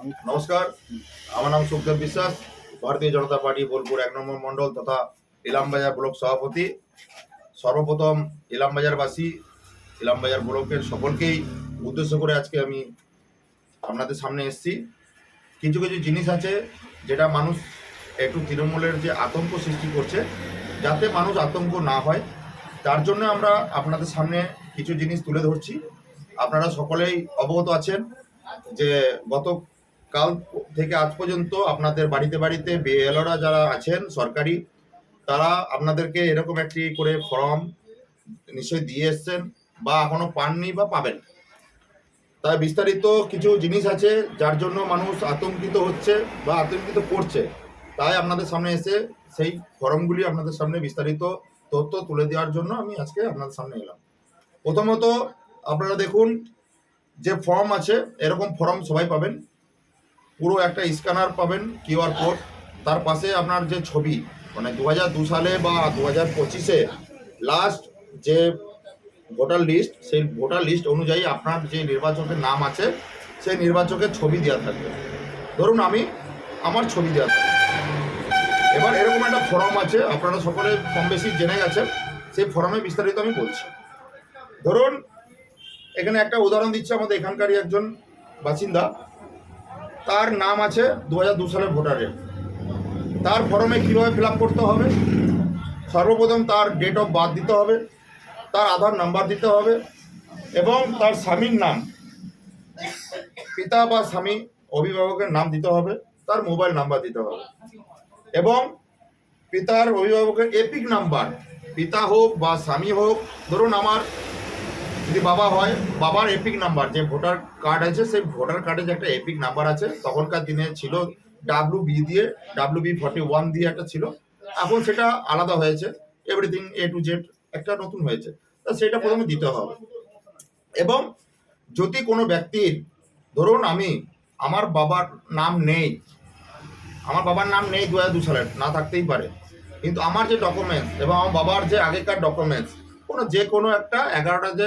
নমস্কার, আমার নাম সুখদেব বিশ্বাস, ভারতীয় জনতা পার্টি বোলপুর 1 নম্বর মণ্ডল তথা ইলামবাজার ব্লক সভাপতি। সর্বপ্রথম ইলামবাজারবাসী, ইলামবাজার ব্লকের সকলকেই উদ্দেশ্য করে আজকে আমি আপনাদের সামনে এসেছি। কিছু কিছু জিনিস আছে যেটা মানুষ একটু তৃণমূলের যে আতঙ্ক সৃষ্টি করছে, যাতে মানুষ আতঙ্ক না হয়, তার জন্য আমরা আপনাদের সামনে কিছু জিনিস তুলে ধরছি। আপনারা সকলেই অবগত আছেন যে কাল থেকে আজ পর্যন্ত আপনাদের বাড়িতে বাড়িতে বিএলওরা যারা আছেন সরকারি, তারা আপনাদেরকে এরকম একটি করে ফর্ম নিশ্চয়ই দিয়ে এসছেন বা এখনো পাননি বা পাবেন। তাই বিস্তারিত কিছু জিনিস আছে যার জন্য মানুষ আতঙ্কিত হচ্ছে বা আতঙ্কিত করছে, তাই আপনাদের সামনে এসে সেই ফর্মগুলি আপনাদের সামনে বিস্তারিত তথ্য তুলে দেওয়ার জন্য আমি আজকে আপনাদের সামনে এলাম। প্রথমত আপনারা দেখুন যে ফর্ম আছে, এরকম ফর্ম সবাই পাবেন। পুরো একটা স্ক্যানার পাবেন, কিউআর কোড, তার পাশে আপনার যে ছবি, মানে 2002 সালে বা 2025-এ লাস্ট যে ভোটার লিস্ট, সেই ভোটার লিস্ট অনুযায়ী আপনার যে নির্বাচকের নাম আছে সেই নির্বাচকের ছবি দেওয়া থাকবে। ধরুন আমার ছবি দেওয়া থাকবে। এবার এরকম একটা ফর্ম আছে, আপনারা সকলে কম বেশি জেনে গেছেন, সেই ফর্মে বিস্তারিত আমি বলছি। ধরুন এখানে একটা উদাহরণ দিচ্ছে, আমাদের এখানকারই একজন বাসিন্দা, তার নাম আছে 2002 সালের ভোটারের। তার ফর্মে কীভাবে ফিল আপ করতে হবে? সর্বপ্রথম তার ডেট অফ বার্থ দিতে হবে, তার আধার নাম্বার দিতে হবে, এবং তার স্বামীর নাম, পিতা বা স্বামী অভিভাবকের নাম দিতে হবে, তার মোবাইল নাম্বার দিতে হবে, এবং পিতার অভিভাবকের এপিক নাম্বার, পিতা হোক বা স্বামী হোক, ধরুন আমার যদি বাবা হয়, বাবার এপিক নাম্বার, যে ভোটার কার্ড আছে সেই ভোটার কার্ডে যে একটা এপিক নাম্বার আছে, তখনকার দিনে ছিল WB41 দিয়ে একটা ছিল, এখন সেটা আলাদা হয়েছে, এভরিথিং A to Z একটা নতুন হয়েছে, তা সেটা প্রথমে দিতে হবে। এবং যদি কোনো ব্যক্তির, ধরুন আমার বাবার নাম নেই, 2002 সালের, না থাকতেই পারে, কিন্তু আমার যে ডকুমেন্টস এবং আমার বাবার যে আগেকার ডকুমেন্টস, যে কোনো একটা 11টা যে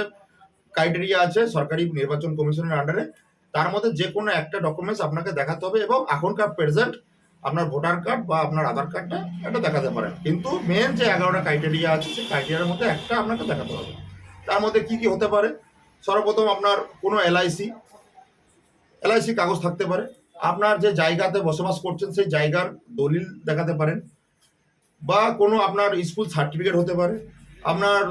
ক্রাইটেরিয়া আছে সরকারি নির্বাচন কমিশনের আন্ডারে, তার মধ্যে যে কোনো একটা ডকুমেন্টস আপনাকে দেখাতে হবে, এবং এখনকার প্রেজেন্ট আপনার ভোটার কার্ড বা আপনার আধার কার্ডটা এটা দেখাতে পারেন। কিন্তু মেন যে 11টা ক্রাইটেরিয়া আছে সেই ক্রাইটেরিয়ার মধ্যে একটা আপনাকে দেখাতে হবে। তার মধ্যে কি কি হতে পারে? সর্বপ্রথম আপনার কোনো এলআইসি কাগজ থাকতে পারে, আপনার যে জায়গাতে বসবাস করছেন সেই জায়গার দলিল দেখাতে পারেন, বা কোনো আপনার স্কুল সার্টিফিকেট হতে পারে, আপনার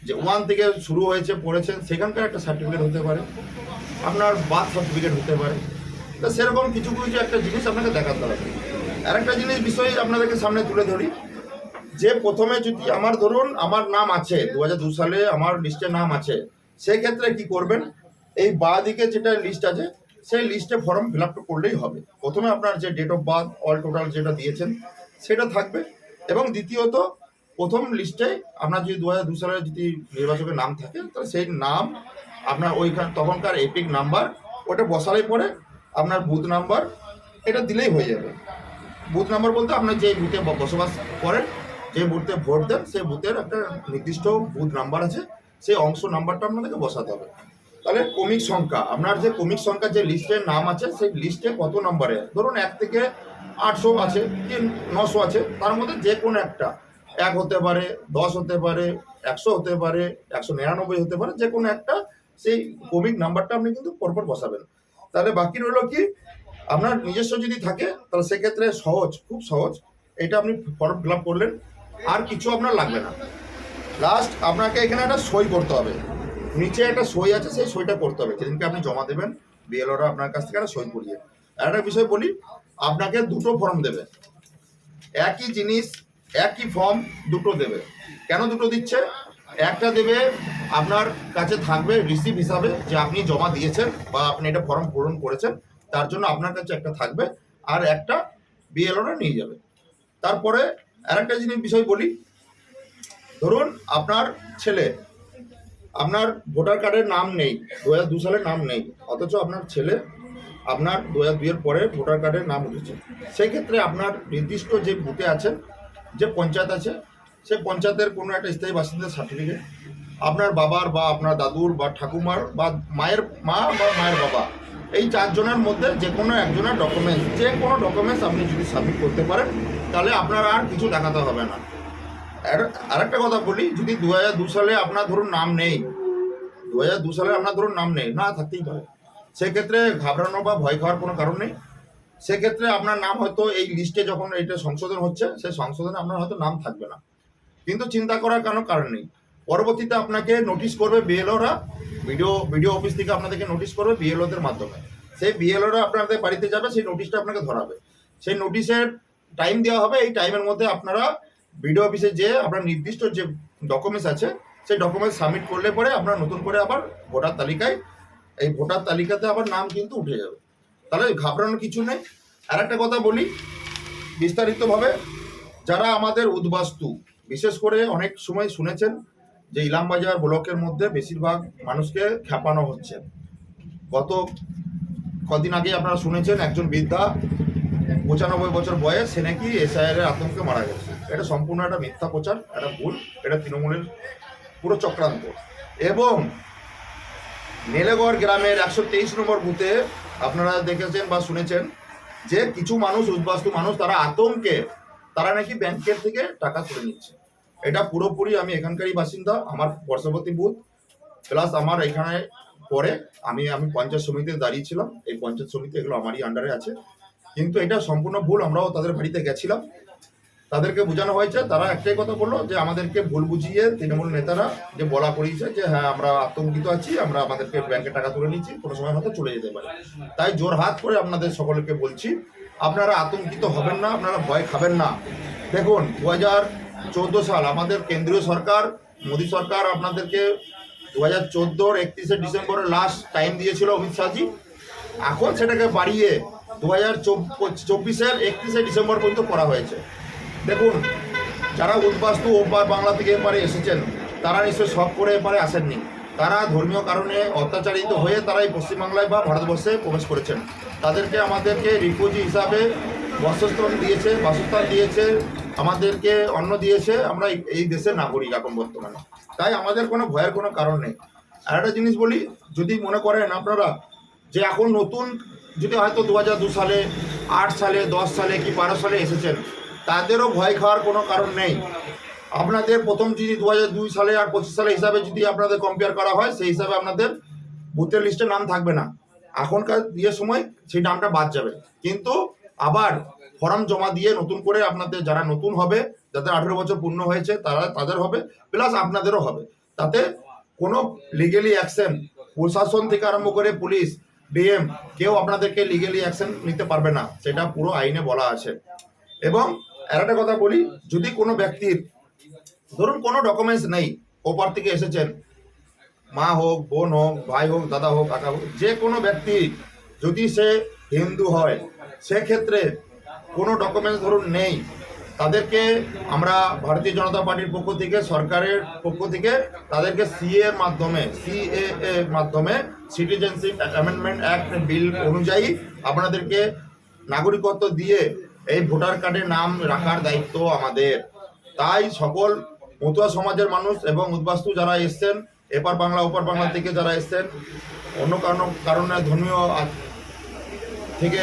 যে 1 থেকে শুরু হয়েছে পড়েছেন সেখানকার একটা সার্টিফিকেট হতে পারে, আপনার বার্থ সার্টিফিকেট হতে পারে। তো সেরকম কিছু কিছু একটা জিনিস আপনাকে দেখাতে হবে। আর একটা জিনিস বিষয় আপনাদেরকে সামনে তুলে ধরি, যে প্রথমে যদি ধরুন আমার নাম আছে 2002 সালে, আমার লিস্টে নাম আছে, সেক্ষেত্রে কি করবেন? এই বাঁ দিকে যেটা লিস্ট আছে সেই লিস্টে ফর্ম ফিল আপ করলেই হবে। প্রথমে আপনার যে date of birth all total যেটা দিয়েছেন সেটা থাকবে, এবং দ্বিতীয়ত প্রথম লিস্টে আপনার যদি 2002 সালের যদি নির্বাচকের নাম থাকে, তাহলে সেই নাম আপনার তখনকার এপিক নাম্বার ওটা বসালেই পরে আপনার বুথ নাম্বার এটা দিলেই হয়ে যাবে। বুথ নাম্বার বলতে আপনার যে বুথে বসবাস করেন, যে বুথে ভোট দেন, সেই বুথের একটা নির্দিষ্ট বুথ নাম্বার আছে, সেই অংশ নাম্বারটা আপনাদেরকে বসাতে হবে। তাহলে ক্রমিক সংখ্যা, আপনার যে ক্রমিক সংখ্যা যে লিস্টের নাম আছে সেই লিস্টে কত নম্বরে, ধরুন 1 থেকে 800 আছে কি 900 আছে, তার মধ্যে যে কোনো একটা 1 হতে পারে, 10 হতে পারে, 100 হতে পারে, 199 হতে পারে, যে কোনো একটা সেই ক্রমিক নাম্বারটা আপনি কিন্তু পরপর বসাবেন। তাহলে বাকি রইল কি, আপনার নিজস্ব যদি থাকে তাহলে সেক্ষেত্রে খুব সহজ, এটা আপনি ফর্ম ফিল আপ করলেন, আর কিছু আপনার লাগবে না। লাস্ট আপনাকে এখানে একটা সই করতে হবে, নিচে একটা সই আছে, সেই সইটা করতে হবে যেদিনকে আপনি জমা দেবেন, বিএলওরা আপনার কাছ থেকে একটা সই করিয়ে। আর একটা বিষয় বলি, আপনাকে দুটো ফর্ম দেবে, একই জিনিস একই ফর্ম দুটো দেবে। কেন দুটো দিচ্ছে? একটা দেবে আপনার কাছে থাকবে রিসিভ হিসাবে, যে আপনি জমা দিয়েছেন বা আপনি এটা ফর্ম পূরণ করেছেন, তার জন্য আপনার কাছে একটা থাকবে, আর একটা বিএলওরা নিয়ে যাবে। তারপরে আরেকটা বিষয় বলি, ধরুন আপনার ছেলে, আপনার ভোটার কার্ডের নাম নেই, 2002 সালের নাম নেই, অথচ আপনার ছেলে আপনার 2002 পরে ভোটার কার্ডের নাম উঠেছে, সেই ক্ষেত্রে আপনার নির্দিষ্ট যে বুথে আছেন, যে পঞ্চায়েত আছে, সেই পঞ্চায়েতের কোনো একটা স্থায়ী বাসিন্দার সার্টিফিকেট, আপনার বাবার বা আপনার দাদুর বা ঠাকুমার বা মায়ের মা বা মায়ের বাবা, এই 4 জনের মধ্যে যে কোনো একজনের ডকুমেন্টস আপনি যদি সাবমিট করতে পারেন তাহলে আপনার আর কিছু দেখাতে হবে না। আরেকটা কথা বলি, যদি 2002 সালে আপনার ধরুন নাম নেই, 2002 সালে আপনার ধরুন নাম নেই, না থাকতেই পারে, সেক্ষেত্রে ঘাবড়ানো বা ভয় খাওয়ার কোনো কারণ নেই। সেক্ষেত্রে আপনার নাম হয়তো এই লিস্টে যখন এটা সংশোধন হচ্ছে, সেই সংশোধনে আপনার হয়তো নাম থাকবে না, কিন্তু চিন্তা করার কোনো কারণ নেই। পরবর্তীতে আপনাকে নোটিশ করবে বিএলওরা, ভিডিও অফিস থেকে আপনাদেরকে নোটিশ করবে বিএলওদের মাধ্যমে। সেই বিএলওরা আপনাদের বাড়িতে যাবে, সেই নোটিশটা আপনাকে ধরাবে, সেই নোটিশের টাইম দেওয়া হবে। এই টাইমের মধ্যে আপনারা ভিডিও অফিসে যেয়ে আপনার নির্দিষ্ট যে ডকুমেন্টস আছে সেই ডকুমেন্টস সাবমিট করলে পরে আপনার নতুন করে আবার ভোটার তালিকাতে আবার নাম কিন্তু উঠে যাবে। তাহলে ঘাবড়ানোর কিছু নেই। আর একটা কথা বলি বিস্তারিতভাবে, যারা আমাদের উদ্বাস্তু, বিশেষ করে অনেক সময় শুনেছেন যে ইলামবাজার ব্লকের মধ্যে বেশিরভাগ মানুষকে খেপানো হচ্ছে। গত কদিন আগে আপনারা শুনেছেন একজন বৃদ্ধা 95 বছর বয়স, সে নাকি এসআইআর এর আতঙ্কে মারা গেছে। এটা সম্পূর্ণ একটা মিথ্যা প্রচার, এটা ভুল, এটা তৃণমূলের পুরো চক্রান্ত। এবং নেলেগড় গ্রামের 123 নম্বর বুথে আপনারা দেখেছেন বা শুনেছেন যে কিছু মানুষ, উদ্বাস্তু মানুষ, তারা আতঙ্কে তারা নাকি ব্যাংকের থেকে টাকা তুলে নিচ্ছে। এটা পুরোপুরি, আমি এখানকারই বাসিন্দা, আমার পার্শ্ববর্তী বুথ প্লাস আমার এখানে পরে আমি পঞ্চায়েত সমিতিতে দাঁড়িয়েছিলাম। এই পঞ্চায়েত সমিতি এগুলো আমারই আন্ডারে আছে, কিন্তু এটা সম্পূর্ণ ভুল। আমরাও তাদের বাড়িতে গেছিলাম, তাদেরকে বোঝানো হয়েছে, তারা একটাই কথা বললো যে আমাদেরকে ভুল বুঝিয়ে তৃণমূল নেতারা যে বলা করিয়েছে যে হ্যাঁ আমরা আতঙ্কিত আছি, আমরা আমাদেরকে ব্যাংকে টাকা তুলে নিচ্ছি, কোনো সময় হয়তো চলে যেতে পারে। তাই জোর হাত করে আপনাদের সকলকে বলছি, আপনারা আতঙ্কিত হবেন না, আপনারা ভয় খাবেন না। দেখুন 2014 সাল আমাদের কেন্দ্রীয় সরকার, মোদী সরকার আপনাদেরকে 2014 31শে ডিসেম্বরের লাস্ট টাইম দিয়েছিল অমিত শাহজি। এখন সেটাকে বাড়িয়ে 2024-এর 31শে ডিসেম্বর পর্যন্ত করা হয়েছে। দেখুন, যারা উদ্বাস্তু ওপার বাংলা থেকে এপারে এসেছেন তারা নিশ্চয়ই শখ করে এপারে আসেননি, তারা ধর্মীয় কারণে অত্যাচারিত হয়ে তারা এই পশ্চিমবাংলায় বা ভারতবর্ষে প্রবেশ করেছেন। তাদেরকে আমাদেরকে রিফিউজি হিসাবে বাসস্থান দিয়েছে, আমাদেরকে অন্ন দিয়েছে, আমরা এই দেশের নাগরিক এখন বর্তমানে। তাই আমাদের কোনো ভয়ের কোনো কারণ নেই। আর একটা জিনিস বলি, যদি মনে করেন আপনারা যে এখন নতুন, যদি হয়তো 2002 সালে, 8 সালে, 10 সালে কি 12 সালে এসেছেন, তাদেরও ভয় খাওয়ার কোনো কারণ নেই। আপনাদের প্রথম যদি 2002 সালে আর 25 সালে হিসাবে যদি আপনাদের কম্পেয়ার করা হয়, সেই হিসাবে আপনাদের বুথের লিস্টে নাম থাকবে না, এখনকার সময় সেই নামটা বাদ যাবে। কিন্তু আবার ফর্ম জমা দিয়ে নতুন করে আপনাদের যারা নতুন হবে, যাদের 18 বছর পূর্ণ হয়েছে তাদের হবে, প্লাস আপনাদেরও হবে। তাতে কোনো লিগেলি অ্যাকশন, প্রশাসন থেকে আরম্ভ করে পুলিশ, ডিএম, কেউ আপনাদেরকে লিগেলি অ্যাকশন নিতে পারবে না, সেটা পুরো আইনে বলা আছে। এবং আর একটা কথা বলি, যদি কোনো ব্যক্তির ধরুন কোনো ডকুমেন্টস নেই, ওপার থেকে এসেছেন, মা হোক, বোন হোক, ভাই হোক, দাদা হোক, কাকা হোক, যে কোনো ব্যক্তি যদি সে হিন্দু হয়, সেক্ষেত্রে কোনো ডকুমেন্টস ধরুন নেই, তাদেরকে আমরা ভারতীয় জনতা পার্টির পক্ষ থেকে, সরকারের পক্ষ থেকে তাদেরকে সিএ মাধ্যমে সিটিজেনশিপ অ্যামেন্ডমেন্ট অ্যাক্ট বিল অনুযায়ী আপনাদেরকে নাগরিকত্ব দিয়ে এই ভোটার কার্ডে নাম রাখার দায়িত্ব আমাদের। তাই সকল মতুয়া সমাজের মানুষ এবং উদ্বাস্তু যারা এসছেন, এপার বাংলা ওপার বাংলা থেকে যারা এসছেন, অন্য কারণে ধর্মীয় থেকে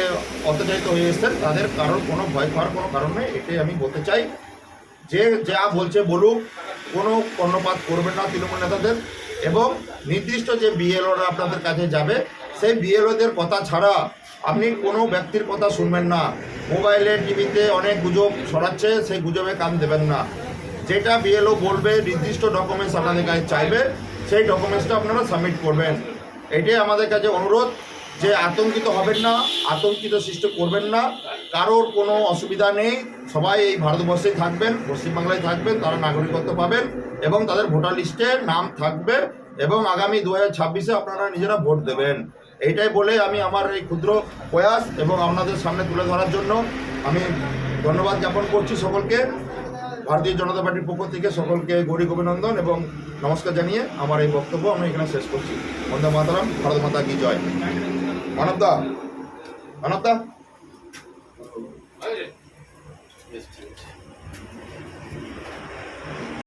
অত্যাচারিত হয়ে এসছেন, তাদের কারোর কোনো ভয় খাওয়ার কোনো কারণ নেই। এটাই আমি বলতে চাই। যে যা বলছে বলুক, কোনো কর্ণপাত করবেন না তৃণমূল নেতাদের। এবং নির্দিষ্ট যে বিএলওরা আপনাদের কাছে যাবে, সেই বিএলওদের কথা ছাড়া আপনি কোনো ব্যক্তির কথা শুনবেন না। মোবাইলে, টিভিতে অনেক গুজব ছড়াচ্ছে, সেই গুজবে কান দেবেন না। যেটা বিএলও বলবে, নির্দিষ্ট ডকুমেন্টস আপনাদের কাছে চাইবে, সেই ডকুমেন্টসটা আপনারা সাবমিট করবেন। এটাই আমাদের কাছে অনুরোধ, যে আতঙ্কিত হবেন না, আতঙ্কিত সৃষ্টি করবেন না, কারোর কোনো অসুবিধা নেই। সবাই এই ভারতবর্ষেই থাকবেন, পশ্চিমবাংলায় থাকবেন, তারা নাগরিকত্ব পাবেন এবং তাদের ভোটার লিস্টে নাম থাকবে, এবং আগামী 2026-এ আপনারা নিজেরা ভোট দেবেন। এইটাই বলে আমি আমার এই ক্ষুদ্র প্রয়াস এবং আপনাদের সামনে তুলে ধরার জন্য আমি ধন্যবাদ জ্ঞাপন করছি সকলকে। ভারতীয় জনতা পার্টির পক্ষ থেকে সকলকে গৌরী অভিনন্দন এবং নমস্কার জানিয়ে আমার এই বক্তব্য আমি এখানে শেষ করছি। বন্দে মাতরম, ভারত মাতা কি জয়। মানবদা।